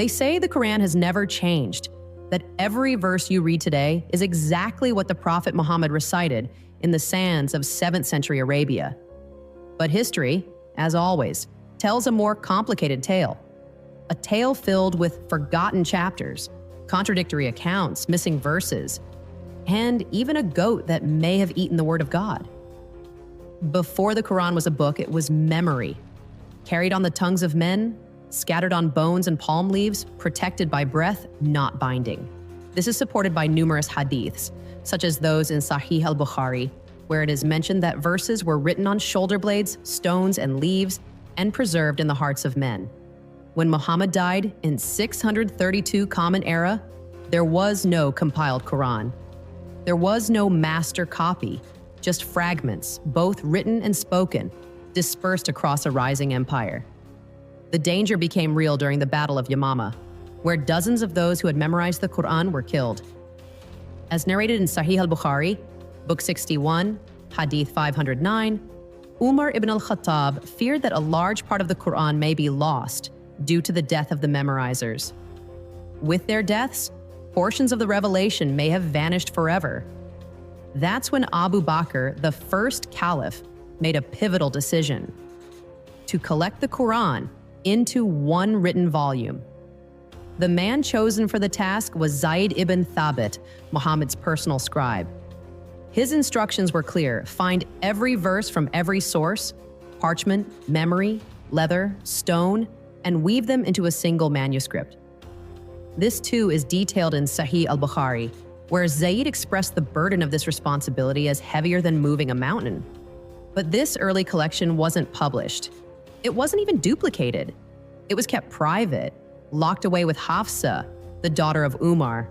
They say the Quran has never changed, that every verse you read today is exactly what the Prophet Muhammad recited in the sands of 7th century Arabia. But history, as always, tells a more complicated tale. A tale filled with forgotten chapters, contradictory accounts, missing verses, and even a goat that may have eaten the word of God. Before the Quran was a book, it was memory, carried on the tongues of men, scattered on bones and palm leaves, protected by breath, not binding. This is supported by numerous hadiths, such as those in Sahih al-Bukhari, where it is mentioned that verses were written on shoulder blades, stones, and leaves, and preserved in the hearts of men. When Muhammad died in 632 Common Era, there was no compiled Quran. There was no master copy, just fragments, both written and spoken, dispersed across a rising empire. The danger became real during the Battle of Yamama, where dozens of those who had memorized the Quran were killed. As narrated in Sahih al-Bukhari, Book 61, Hadith 509, Umar ibn al-Khattab feared that a large part of the Quran may be lost due to the death of the memorizers. With their deaths, portions of the revelation may have vanished forever. That's when Abu Bakr, the first caliph, made a pivotal decision: to collect the Quran into one written volume. The man chosen for the task was Zayd ibn Thabit, Muhammad's personal scribe. His instructions were clear: find every verse from every source, parchment, memory, leather, stone, and weave them into a single manuscript. This too is detailed in Sahih al-Bukhari, where Zayd expressed the burden of this responsibility as heavier than moving a mountain. But this early collection wasn't published. It wasn't even duplicated. It was kept private, locked away with Hafsa, the daughter of Umar.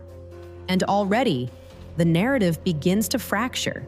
And already, the narrative begins to fracture.